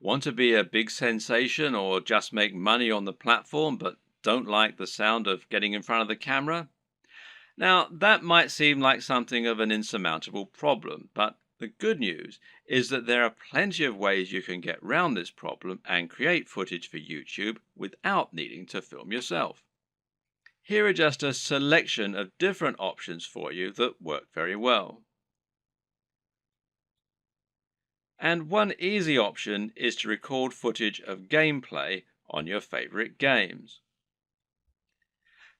Want to be a big sensation or just make money on the platform but don't like the sound of getting in front of the camera? Now, that might seem like something of an insurmountable problem, but the good news is that there are plenty of ways you can get around this problem and create footage for YouTube without needing to film yourself. Here are just a selection of different options for you that work very well. And one easy option is to record footage of gameplay on your favorite games.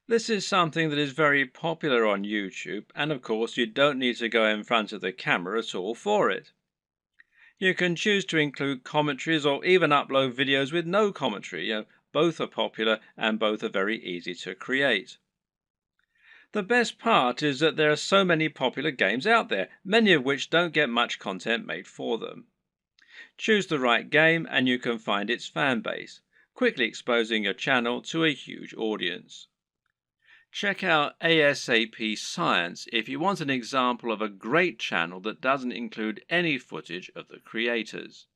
This is something that is very popular on YouTube, and of course you don't need to go in front of the camera at all for it. You can choose to include commentaries or even upload videos with no commentary. Both are popular and both are very easy to create. The best part is that there are so many popular games out there, many of which don't get much content made for them. Choose the right game and you can find its fan base, quickly exposing your channel to a huge audience. Check out ASAP Science if you want an example of a great channel that doesn't include any footage of the creators.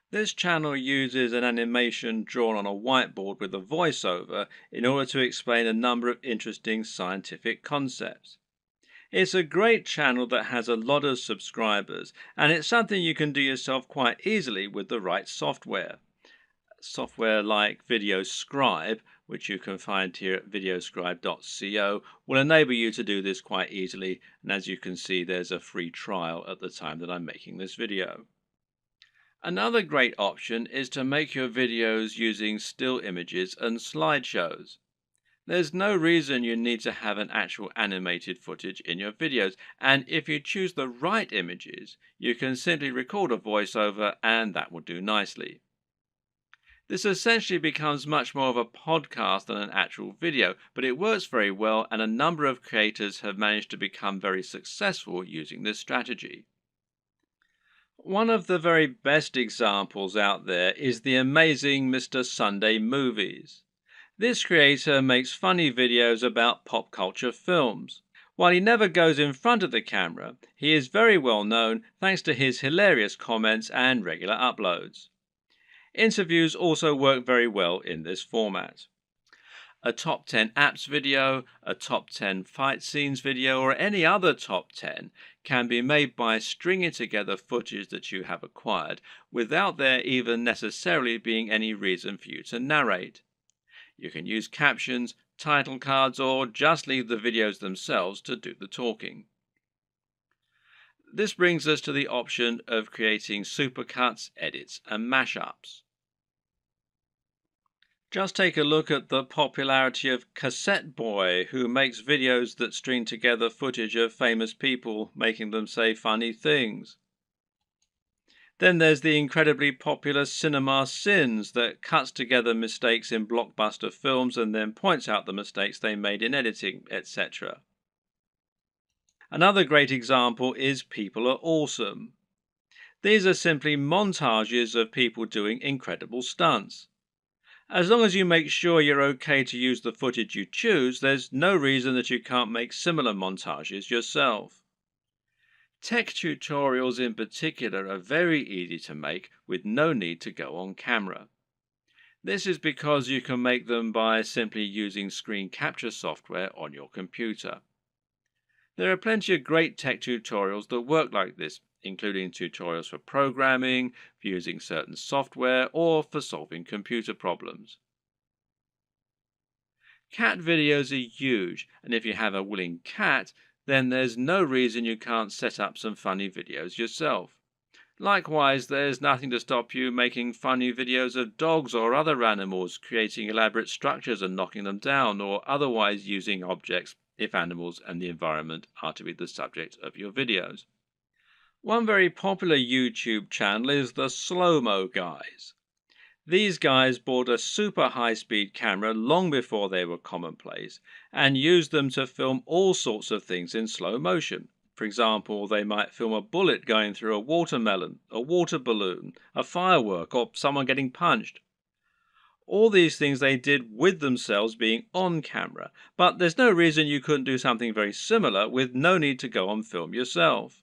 This channel uses an animation drawn on a whiteboard with a voiceover in order to explain a number of interesting scientific concepts. It's a great channel that has a lot of subscribers, and it's something you can do yourself quite easily with the right software. Software like VideoScribe, which you can find here at videoscribe.co, will enable you to do this quite easily, and as you can see there's a free trial at the time that I'm making this video. Another great option is to make your videos using still images and slideshows. There's no reason you need to have an actual animated footage in your videos, and if you choose the right images, you can simply record a voiceover and that will do nicely. This essentially becomes much more of a podcast than an actual video, but it works very well and a number of creators have managed to become very successful using this strategy. One of the very best examples out there is the amazing Mr. Sunday Movies. This creator makes funny videos about pop culture films. While he never goes in front of the camera, he is very well known thanks to his hilarious comments and regular uploads. Interviews also work very well in this format. A top 10 apps video, a top 10 fight scenes video, or any other top 10 can be made by stringing together footage that you have acquired without there even necessarily being any reason for you to narrate. You can use captions, title cards, or just leave the videos themselves to do the talking. This brings us to the option of creating supercuts, edits, and mashups. Just take a look at the popularity of Cassette Boy, who makes videos that string together footage of famous people making them say funny things. Then there's the incredibly popular Cinema Sins that cuts together mistakes in blockbuster films and then points out the mistakes they made in editing, etc. Another great example is People Are Awesome. These are simply montages of people doing incredible stunts. As long as you make sure you're okay to use the footage you choose, there's no reason that you can't make similar montages yourself. Tech tutorials in particular are very easy to make with no need to go on camera. This is because you can make them by simply using screen capture software on your computer. There are plenty of great tech tutorials that work like this, including tutorials for programming, for using certain software, or for solving computer problems. Cat videos are huge, and if you have a willing cat, then there's no reason you can't set up some funny videos yourself. Likewise, there's nothing to stop you making funny videos of dogs or other animals, creating elaborate structures and knocking them down, or otherwise using objects if animals and the environment are to be the subject of your videos. One very popular YouTube channel is the Slow-Mo Guys. These guys bought a super high-speed camera long before they were commonplace and used them to film all sorts of things in slow motion. For example, they might film a bullet going through a watermelon, a water balloon, a firework, or someone getting punched. All these things they did with themselves being on camera, but there's no reason you couldn't do something very similar with no need to go on film yourself.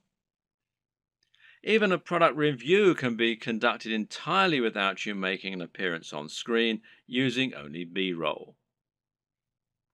Even a product review can be conducted entirely without you making an appearance on screen using only B-roll.